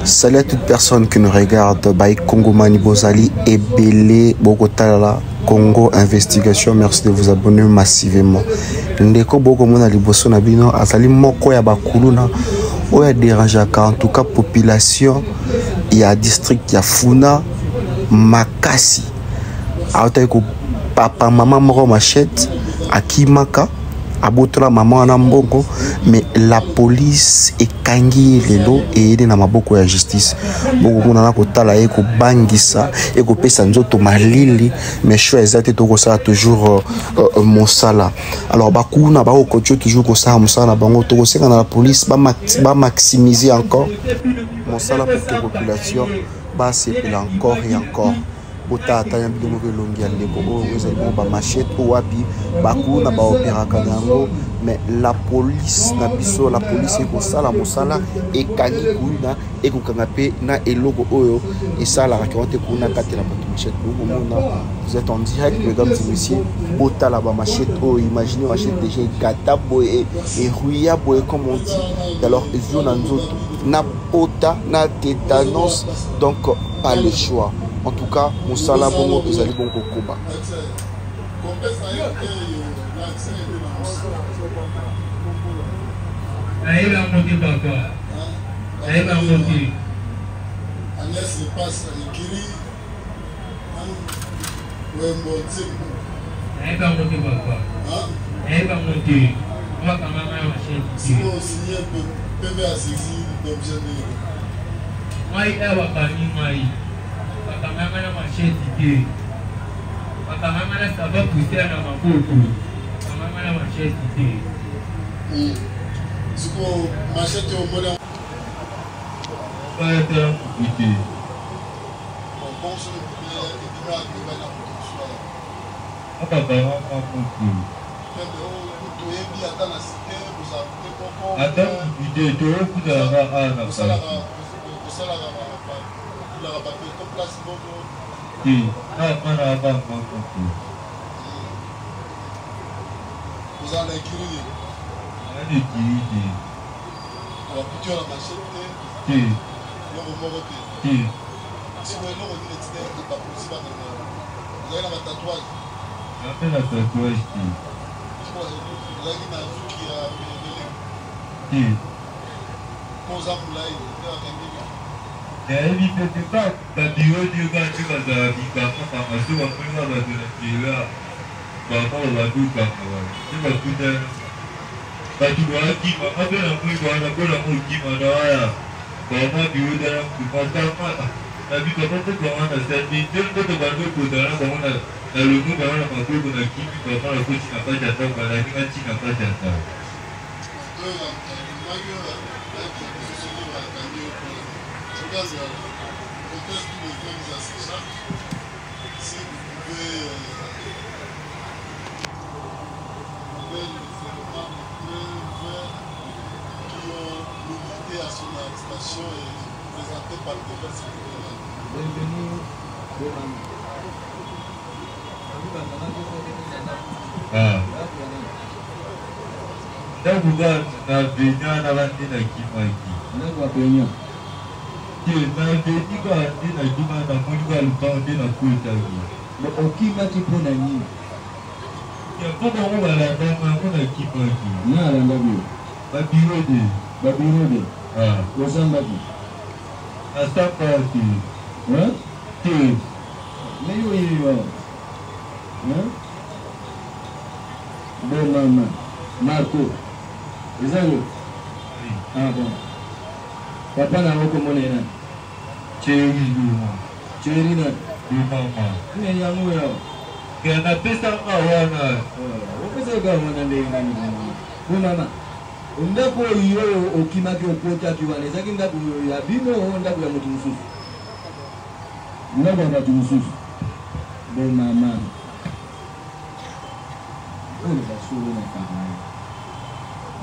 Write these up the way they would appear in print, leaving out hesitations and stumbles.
Salut à toute personne qui nous regarde. Baï Congo Mani Bozali et Belé Bogotala Congo Investigation. Merci de vous abonner massivement. Ndeko Bogo Mona Liboso Nabino Azali Moko ya Bakuluna Oya dérangeaka en tout cas population. Il y a district ya Funa Makasi. Aotako papa maman Moro Machette Akimaka. Abotola maman na mbongo, mais la police est kangi lelo et aidé na maboko ya justice. Boko mona na kotala e ko bangisa e ko pesa nzoto malili, mais choix exact to ko ça toujours mosala. Alors bakuna ba ko toujours ko ça mosala bango to ko senga na la police ba maximiser encore mosala pour que population ba se encore et encore. Bota ataya bidomo ke longi aleko o ezali ba machette o wapi baku na ba opéra kanango, mais la police na biso la police ko sala mosala e kangi kuna e ko kangape na eloko oyo et ça la raconte kuna katela ba machette o mona. Vous êtes en direct mesdames et messieurs, bota la ba machette o imaginez machette déjà gata boy et ruya boy comme on dit. Alors ezio na nzoto na pota na tétanos, donc pas le choix. En tout cas, mon salaire bon, vous allez bon combat. Patamama machette idée. Patamama ça va pousser à ma photo. Patamama machette idée. Ce qu'on machette au modèle. Pas être idée. On pense que le à la production. Patamama photo. Attends, idée, tu veux que tu aies un oui, vous allez écrire. On va plutôt la machette. Si vous voulez, on pas possible. Vous avez la tatouage. La tatouage. Vous avez une azou qui a fait. Posant là, il ne pas ta bureau du gars qui va à Bikama, ma soeur, on va de la Kira, maman, on va tout comme tu vas tout dire. Tu dois dire, maman, tu vas tout voir, la bonne amour qui m'a donné. Maman, tu veux dire, tu vas faire la vie comme ça, comment on a servi. Tu ne peux pas te pour donner, comment on a le mot dans la main, on a qui, comment la coach n'a pas d'attente, la nuit, tu n'as pas d'attente. Si vous pouvez qui ont limité à son arrestation et présenté par le gouvernement. Marco, is that you? Ah bon. Papa na wako monena. Cherry na. Mama. Ni yangu yao. Kana pesa kawana. Pesa kawana ndio nani bwana. Mama. Ndako hiyo ukimaki okota kiwaneza kindako ya bino ndako ya mtu msusu. Ndako ya mtu msusu. Bon mama. Ole basuru na kama.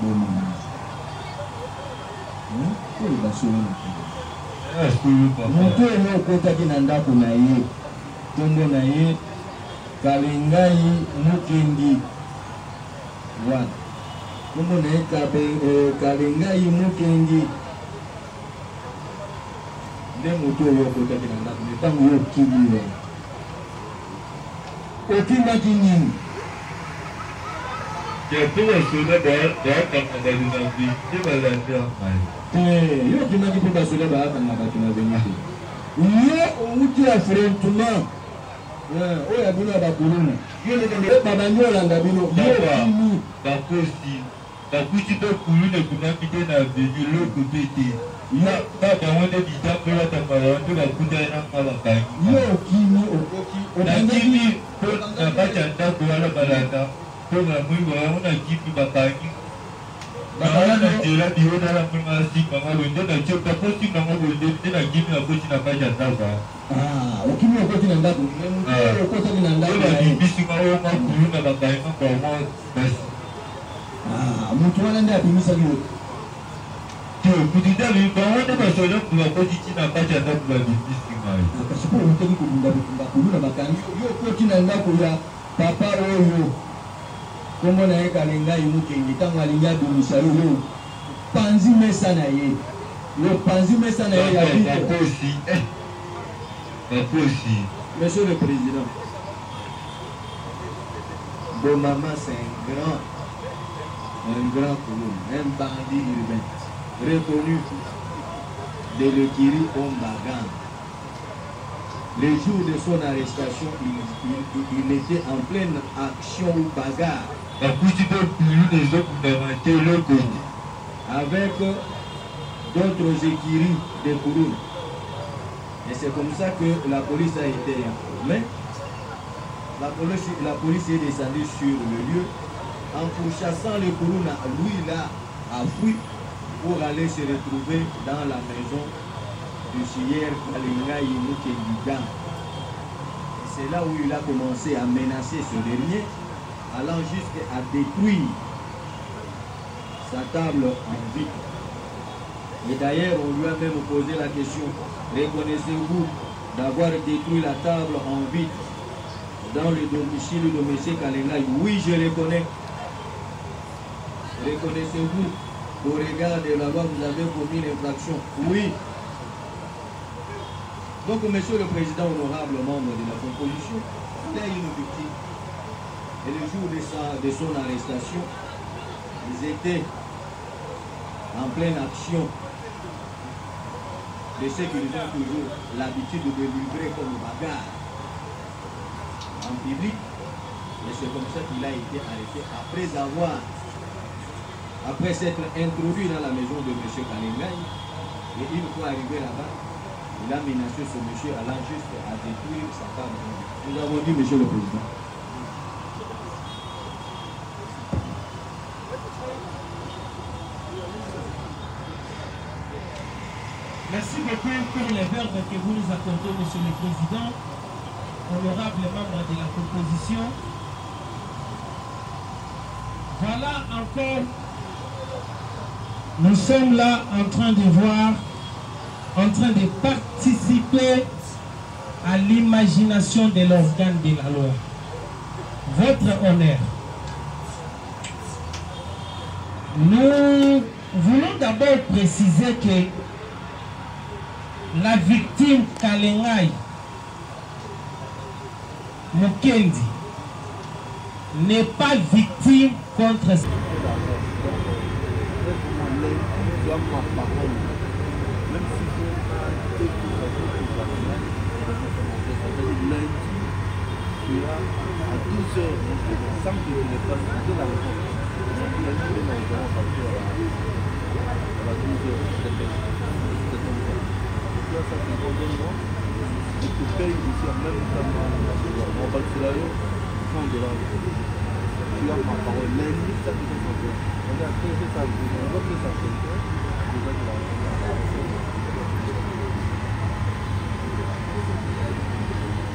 Bon mama. Ole basuru na kama. Mtu ene okota kinandako na ye. Tombo na ye. Kalengai mukendi. One. Tombo na ye kalengai mukendi. nde moto oyo okotaki na ndako me ntango yo okimi okimaki nini Pour la soda, yo okimaki mpo basoda baakanga bato na venite yo outi affrontement oyo ya bino ya bakuluna babangi olanda bino yo okimi bakuti mpe kuluna ekomaki te na venu eloko mpe te kaka wana bitambola tambala nde bakutani na nga bakangi yo okimi okoki nakimi mpo na kati ya ndako wana balanda mpo na mwingo yango na kimi bakangi baala na nzela biona na mwinga asimbanga londe na tie kapo simbanga londe nde na kimi nakoti na kati ya ndako okimi okoti na ndako okotaki na ndako babibisinga oyo makuluna bakangi bango basi moto wana nde abimisaki yo kutitali bango nde basoda bakotiki na kati ya ndako babibisinga kasi mpo okotaki kobunda bakuluna bakangi yo okoti na ndako ya papa oyo kombo na ye Kalengai Mukenge ntango alingi abimisa yo yo panzi mesa na ye ya bakosi monsieur le président Bomama c'est un grand colon, un bandit urbain reconnu de l'Ekiri Ombagan. Le jour de son arrestation, il était en pleine action ou bagarre avec d'autres écuries de Kouroun. Et c'est comme ça que la police a été informée. La police est descendue sur le lieu en pourchassant le Kouroun. Lui, là, a fui pour aller se retrouver dans la maison du Sier Kalengai Mukenge. C'est là où il a commencé à menacer ce dernier, allant jusqu'à détruire sa table en vitre. Et d'ailleurs, on lui a même posé la question, reconnaissez-vous d'avoir détruit la table en vitre dans le domicile de M. Kalengai? Oui, je le connais. Reconnaissez-vous qu'au regard de la loi, vous avez commis l'infraction? Oui. Donc, monsieur le président, honorable membre de la composition, il a une victime. Et le jour de son arrestation, ils étaient en pleine action de ce qu'ils ont toujours l'habitude de livrer comme bagarre en public. Et c'est comme ça qu'il a été arrêté après s'être introduit dans la maison de M. Kalengai. Et une fois arrivé là-bas, il a menacé ce monsieur allant juste à détruire sa table. Nous avons dit, monsieur le président. Merci beaucoup pour les verbes que vous nous accordez, monsieur le président, honorable membre de la composition. Voilà encore, nous sommes là en train de voir, en train de participer à l'imagination de l'organe de la loi. Votre honneur. Nous voulons d'abord préciser que la victime Kalengai Mukenge n'est pas victime contre ça.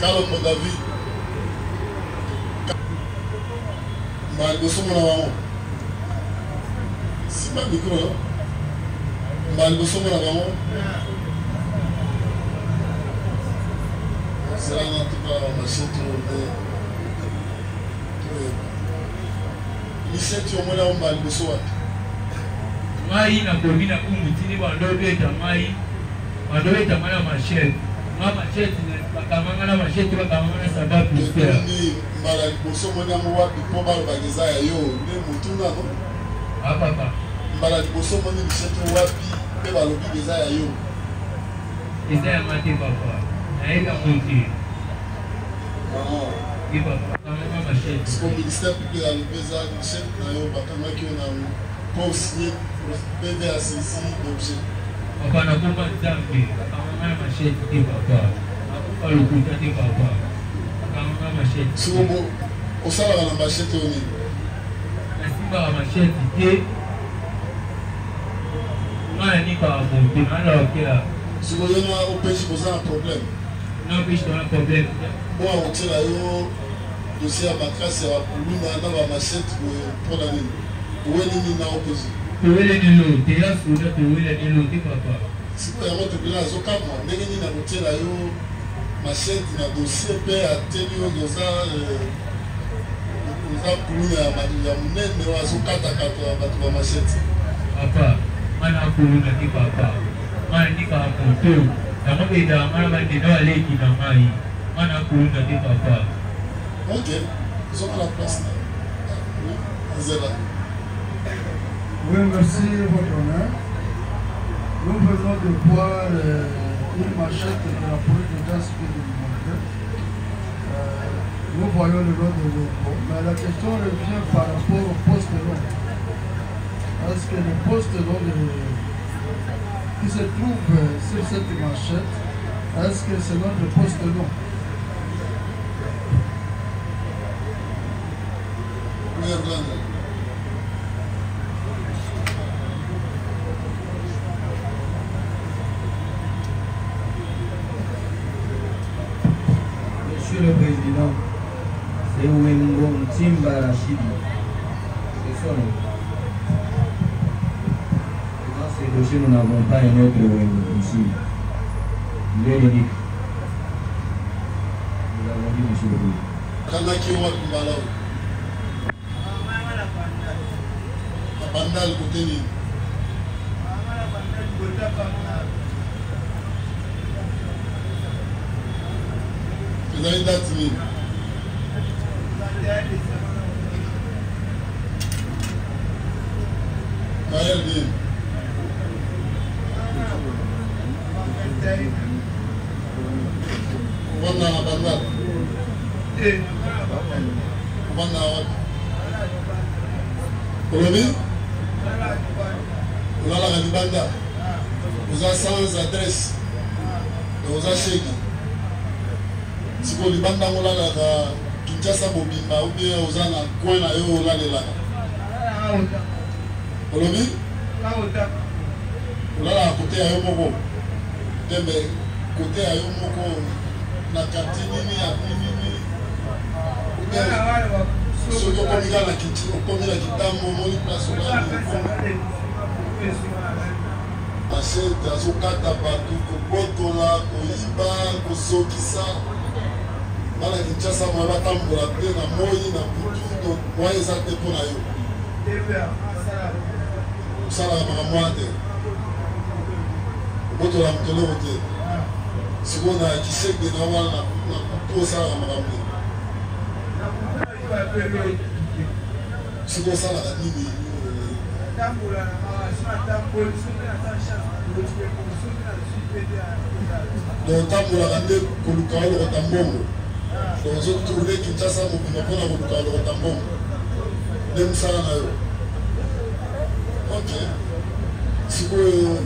Carlos David, Malboso Monavamo, c'est pas micro, non? Malboso Monavamo, c'est là en tout cas ma machine tournée. Ici tu as mon Malboso. Mai na komina kumutini bandobe ta mai doit être à machette. Ma machette, la machette, ça va plus faire. Ah, papa. Et ça, il m'a dit, papa. Il a monté. Et papa, ma machette. Parce que le ministère public a levé ça, le chef n'a pas signé le PV a saisi l'objet. Papa n'a pas d'ambi. Ma machette, papa. Pas le coup de papa. Ma machette. Si on s'en va dans la machette, on est. Merci par la machette. Non, il n'y a pas de problème. Si vous avez un OPJ, vous avez un problème. Non, mais je n'ai pas de problème. Moi, on tire le dossier à ma classe, pour nous, dans la machette pour l'année. Où est l'île au OPJ? Où est l'île? Tu es là, où est l'île, papa? Si vous avez un autre bilan, vous avez un peu de machette, un dossier, à tenir dans ça. Vous avez un machette. Papa, je n'ai pas papa. Je n'ai pas de papa. Ok, ils sont à la place. Oui, merci, votre honneur. Nous venons de voir une machette de la police de gaz qui est demandée. Nous voyons le nom de l'eau. Mais la question revient par rapport au poste long. Est-ce que le poste long qui se trouve sur cette machette, est-ce que c'est notre poste long? Oui, Irlande. Monsieur le Président, c'est Wengo Timba Rachidi. C'est son nom. Dans ces dossiers, nous n'avons pas un autre Wengo ici. Il est unique. Nous l'avons dit, Monsieur le Président. Kanaki Wakumbala. Bandal Kouteni. Vous avez une date libre. Maël dit. On va dans la bandale. On va dans la Colombie. On a la Galibanda. Vous avez sans adresse. Vous avez chèque. Si vous avez une bande qui Kinshasa Bobimba ou bien aux ans à coin à eux au Lalela. Colombie. On a à côté à Yomoko. Mais côté à Yomoko, na Katini, à Nini. Ou bien ceux qui ont commis la Kitambo, Moli Place au Lalela. Machette, Azokata, Batu, Kobotola, Koyiba, Kosokisa. Bala Kinshasa, Mabatambola, na Moyi, na Butu, Moye Zate pour la yo. Ça la Mamoite. Kobotola, Mtolo, si on a qui sait que nous avons tout ça à Maramé. Si on ça la Nini. Donc, tant que la rande Kolukao le Rotambongo, donc je trouvais que Kinshasa m'a pas Kolukao le Rotambongo. Même ça, ok. Si vous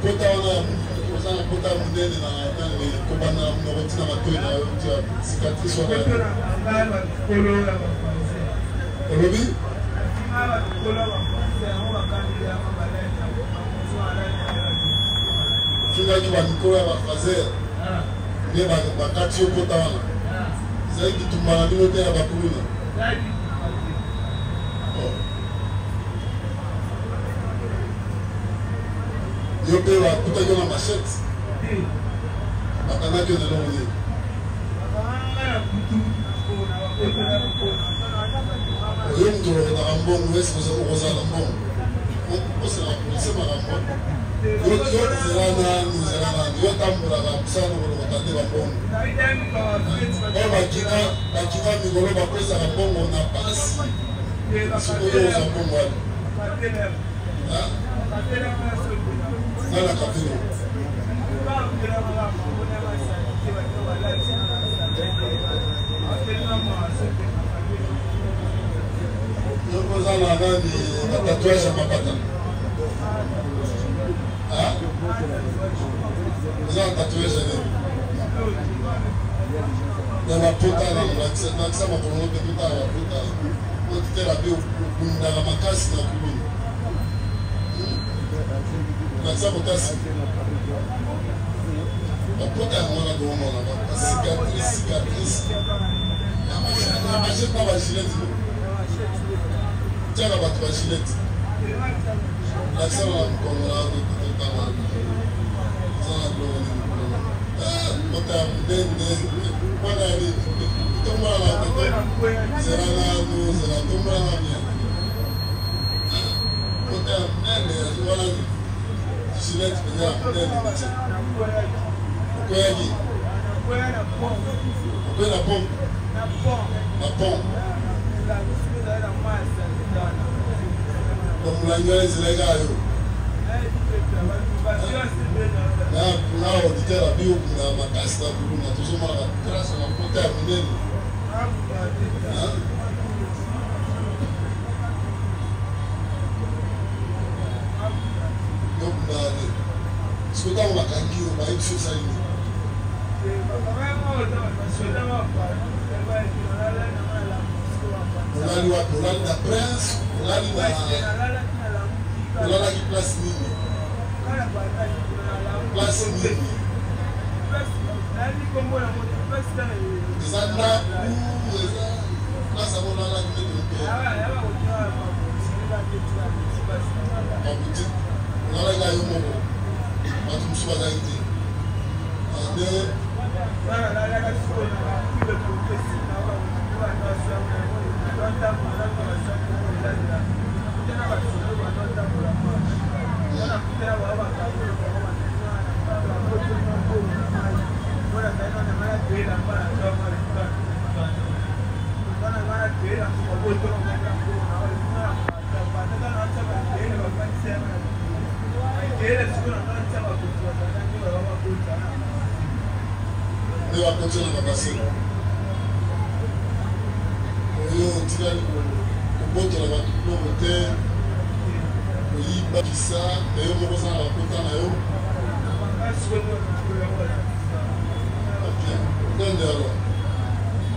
kota on a kota modèle dans les Kobana, on a retiré ma toile, cicatrice sur la. Olobi? Finaki Banikora Bafazer, ne Bakatio Kotawana. C'est qui tout malade de la Bakuruna. Yopé va tout à la machette. Bakana que de l'on est. Yom de Rambon, où est-ce que vous avez Rosa Lambon? On peut se la police, madame. tatouage à Mapata. Vous avez un tatouage à dans la pota, dans l'accès, ma promo de pota, la pota. Vous êtes la bio, dans la macasse, dans la commune. L'accès potasse. La pota est moins de moment là-bas. Cicatrice. La machette dans la gilette. Tiens, la batte la gilette. L'accès là, comme là, de temps. Là, auditeur a vu ma casse, on a toujours mal à la grâce, on a pu terminer. Donc, ce que tu as dit, on va être sur ça. On a la presse, on a la place ligne. Place ligne.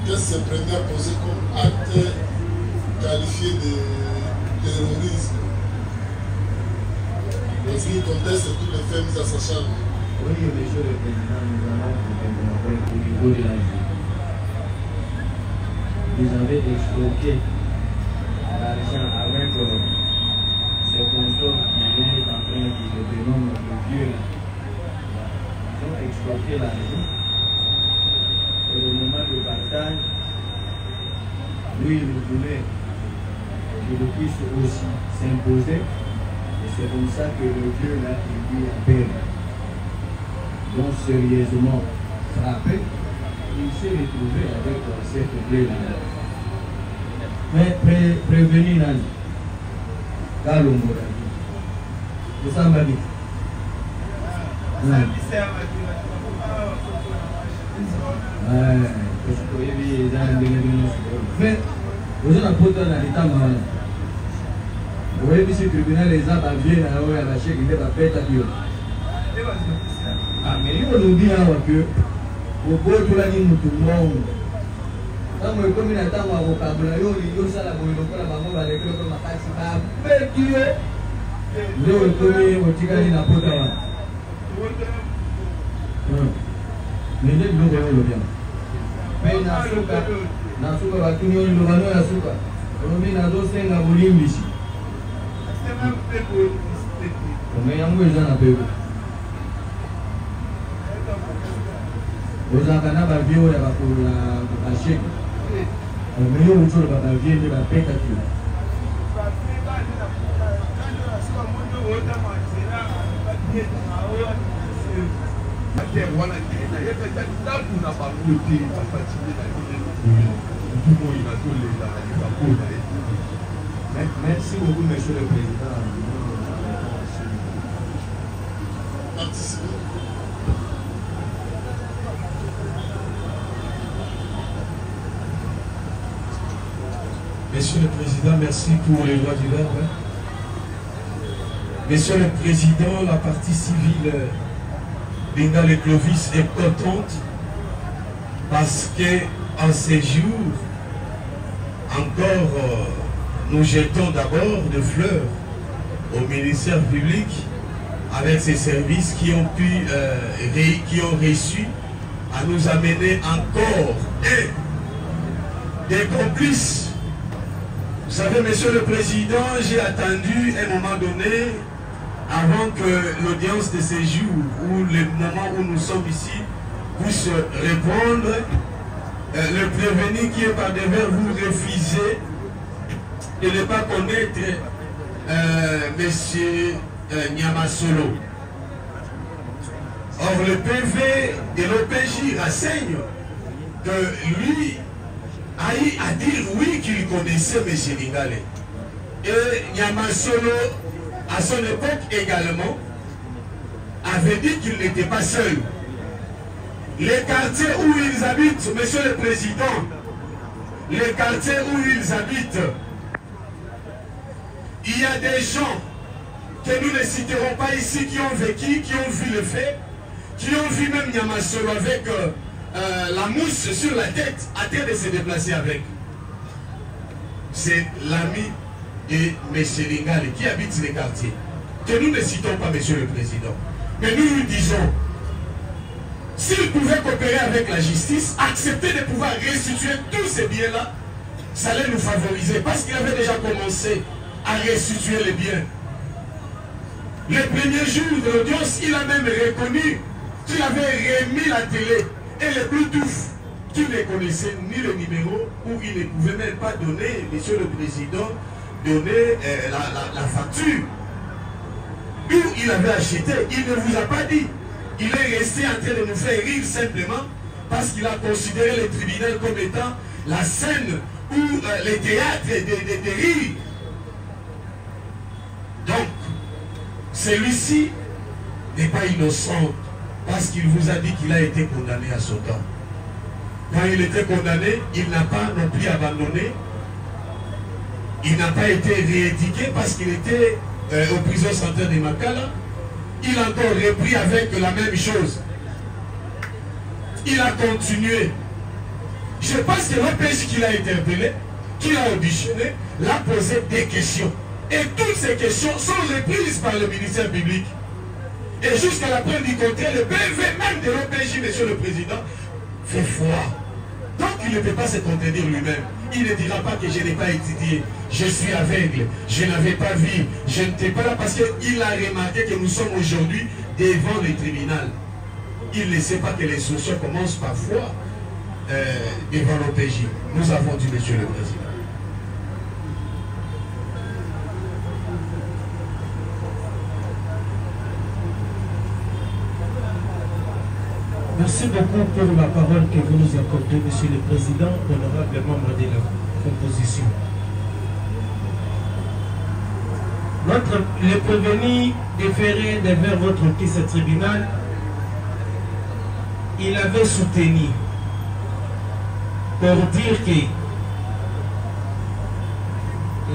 Qu'est-ce que se prenait à poser comme acte qualifié de terrorisme? Parce qu'il conteste toutes les faits mises à sa charge. Oui, monsieur le Président, nous allons vous démontrer au niveau de la vie. Vous avez expliqué l'argent avec ces consorts qui viennent en train de dénommer le vieux là. Ils ont exploité l'argent. Au moment de partage, lui, il voulait qu'il puisse aussi s'imposer. Et c'est comme ça que le vieux là, il lui appelle. Donc sérieusement frappé, il s'est retrouvé avec cette plaie-là. Mais prévenir Nani, Kalongo, vous savez, mais vous avez un poteau dans l'état malade. Vous voyez, si le tribunal les a baviés, à la chèque, il va péter à Dieu. Ah, mais nous dit que au bout de la ligne, tout le monde. Quand on est comme il attend un vocabulaire, il y a ça la bonne école, la maman va l'écrire comme ma taxe. Ah, mais qui est? Nous sommes comme au Tigani na Potawa. Mais nous voyons le bien. Mais Nasuka va tout le monde à Suka. On met dans deux scènes à Bolim ici. On met un peu de gens à Pébé. Vous avez un avion pour la chèque. On met un peu de avion de la pétature. Merci beaucoup, Monsieur le Président. Monsieur le Président, merci pour les lois du verbe. Monsieur le Président, la partie civile Bengal et Clovis est contente parce qu'en ces jours, encore, nous jetons d'abord de fleurs au ministère public avec ces services qui ont pu, qui ont réussi à nous amener encore des complices. Vous savez, Monsieur le Président, j'ai attendu un moment donné avant que l'audience de ces jours, ou le moment où nous sommes ici, puisse répondre. Le prévenu qui est par devers vous refuser de ne pas connaître Monsieur Nyamasolo. Or, le PV de l'OPJ renseigne que lui a eu à dire oui qu'il connaissait M. Lingale. Et Nyamasolo, à son époque également, avait dit qu'il n'était pas seul. Les quartiers où ils habitent, Monsieur le Président, les quartiers où ils habitent, il y a des gens que nous ne citerons pas ici qui ont vécu, qui ont vu le fait, qui ont vu même Nyamasolo avec la mousse sur la tête, à terre de se déplacer avec. C'est l'ami de M. Lingale qui habite les quartiers, que nous ne citons pas, Monsieur le Président. Mais nous lui disons, s'il pouvait coopérer avec la justice, accepter de pouvoir restituer tous ces biens-là, ça allait nous favoriser, parce qu'il avait déjà commencé à restituer les biens. Le premier jour de l'audience, il a même reconnu qu'il avait remis la télé et le Bluetooth, qu'il ne connaissait ni le numéro, ou il ne pouvait même pas donner, Monsieur le Président, donner la facture. Où il avait acheté, il ne vous a pas dit. Il est resté en train de nous faire rire simplement parce qu'il a considéré le tribunal comme étant la scène ou les théâtres de rire. Donc, celui-ci n'est pas innocent parce qu'il vous a dit qu'il a été condamné à son temps. Quand il était condamné, il n'a pas non plus abandonné. Il n'a pas été rééduqué parce qu'il était aux prisons centrales de Makala. Il a encore repris avec la même chose. Il a continué. Je pense que l'OPJ qu'il a interpellé, qu'il a auditionné, l'a posé des questions. Et toutes ces questions sont reprises par le ministère public. Et jusqu'à la preuve du contraire, le PV même de l'OPJ, Monsieur le Président, fait froid. Donc il ne peut pas se contredire lui-même. Il ne dira pas que je n'ai pas étudié, je suis aveugle, je n'avais pas vu, je n'étais pas là parce qu'il a remarqué que nous sommes aujourd'hui devant le tribunal. Il ne sait pas que les sociaux commencent parfois devant l'OPJ. Nous avons dit, Monsieur le Président. Merci beaucoup pour la parole que vous nous accordez, Monsieur le Président, honorable membre de la composition. Le prévenu déféré devant votre caisse tribunal, il avait soutenu pour dire que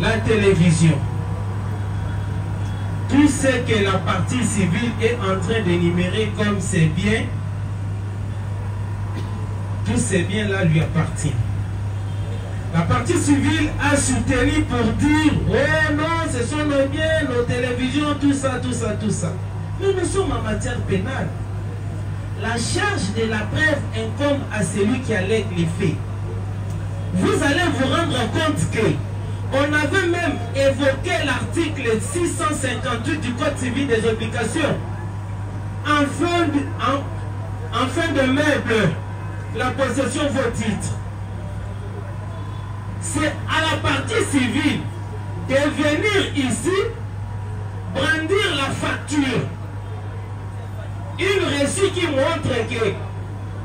la télévision, tout ce que la partie civile est en train d'énumérer comme ses biens, tous ces biens-là lui appartiennent. La partie civile a soutenu pour dire « Oh non, ce sont nos biens, nos télévisions, tout ça, tout ça, tout ça. » Nous sommes en matière pénale. La charge de la preuve incombe à celui qui allègue les faits. Vous allez vous rendre compte que on avait même évoqué l'article 658 du Code civil des obligations. En fin de meuble, la possession de vos titres. C'est à la partie civile de venir ici brandir la facture une récit qui montre que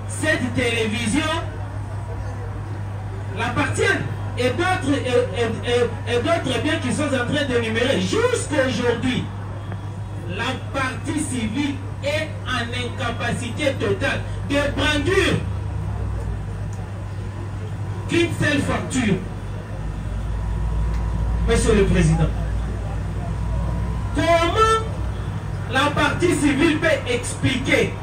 cette télévision l'appartient et d'autres biens qui sont en train de numérer. Jusqu'à aujourd'hui, la partie civile est en incapacité totale de brandir qu'une seule facture. Monsieur le Président, comment la partie civile peut expliquer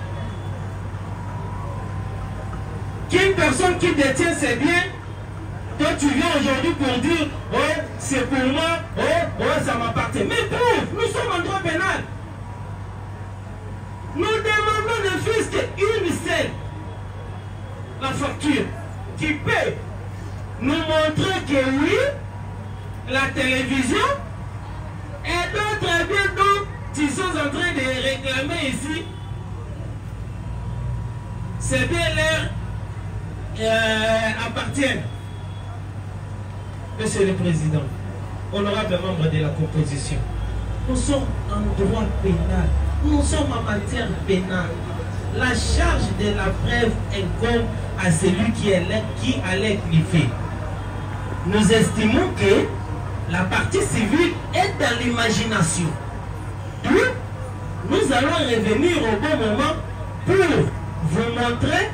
qu'une personne qui détient ses biens, toi tu viens aujourd'hui pour dire oh c'est pour moi, oh ça m'appartient. Mais prouve, nous sommes en droit pénal. Nous demandons ne fût-ce qu'une seule la facture qui peut nous montrer que oui, la télévision et d'autres biens dont ils sont en train de réclamer ici, ces biens leur appartiennent. Monsieur le Président, honorable membre de la composition, nous sommes en droit pénal, nous sommes en matière pénale. La charge de la preuve incombe à celui qui allait griffer. Nous estimons que la partie civile est dans l'imagination. Puis, nous allons revenir au bon moment pour vous montrer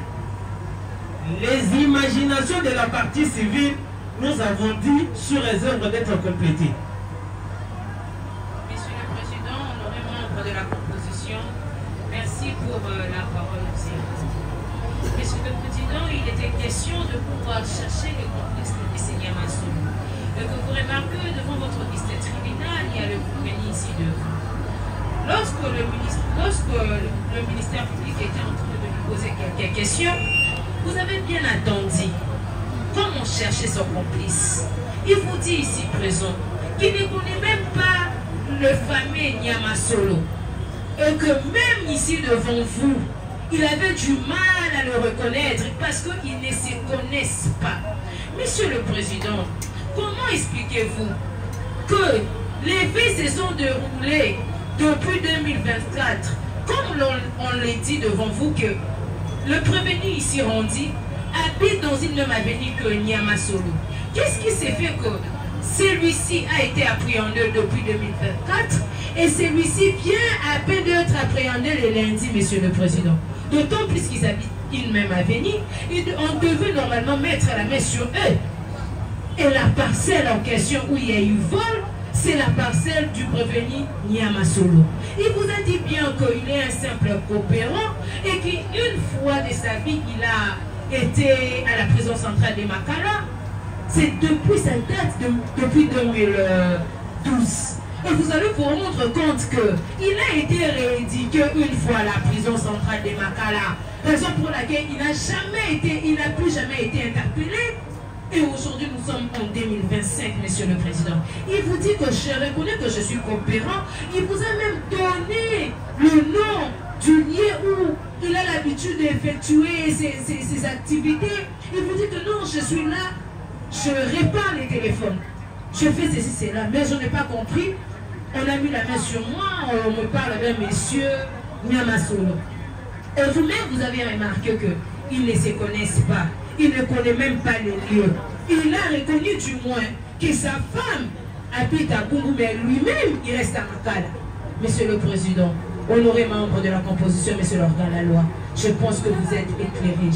les imaginations de la partie civile. Nous avons dit sur réserve d'être complétées. Monsieur le Président, honoré membre de la composition, merci pour la parole aussi. Monsieur le Président, il était question de pouvoir chercher le complice de Seigneur Massoulou. Et que vous remarquez devant votre liste tribunal, il y a le Koumeni ici devant. Lorsque le ministère public était en train de lui poser quelques questions, vous avez bien attendu. Comment chercher son complice? Il vous dit ici présent qu'il ne connaît même pas le fameux Nyama Solo. Et que même ici devant vous, il avait du mal à le reconnaître parce qu'ils ne se connaissent pas. Monsieur le Président, comment expliquez-vous que les faits se sont déroulés depuis 2024, comme on l'a dit devant vous, que le prévenu ici rendu habite dans une même avenue que Nyama Solo? Qu'est-ce qui s'est fait que celui-ci a été appréhendé depuis 2024 et celui-ci vient à peine d'être appréhendé le lundi, Monsieur le Président? D'autant plus qu'ils habitent une même avenue, on devait normalement mettre la main sur eux. Et la parcelle en question où il y a eu vol, c'est la parcelle du prévenu Nyama Solo. Il vous a dit bien qu'il est un simple coopérant et qu'une fois de sa vie, il a été à la prison centrale de Makala. C'est depuis cette date, depuis 2012. Et vous allez vous rendre compte qu'il a été rééduqué une fois à la prison centrale de Makala. Raison pour laquelle il n'a plus jamais été interpellé. Et aujourd'hui, nous sommes en 2025, Monsieur le Président. Il vous dit que je reconnais que je suis coopérant. Il vous a même donné le nom du lieu où il a l'habitude d'effectuer ses activités. Il vous dit que non, je suis là, je répare les téléphones. Je fais ceci, cela, mais je n'ai pas compris. On a mis la main sur moi, on me parle d'un monsieur Nyama Solo. Et vous-même, vous avez remarqué qu'ils ne se connaissent pas. Il ne connaît même pas les lieux. Il a reconnu du moins que sa femme habite à Kungu, mais lui-même, il reste à Makala. Monsieur le Président, honoré membre de la composition, monsieur l'organe de la loi, je pense que vous êtes éclairé.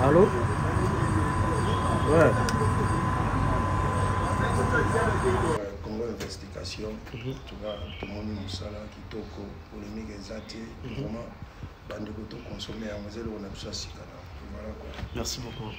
Allô? Ouais. Congo Investigation, tu vois, tout le monde nous sala qui toko, polémique exacte, vraiment, bande de consommer à Moselle, on a besoin de voilà quoi. Merci beaucoup.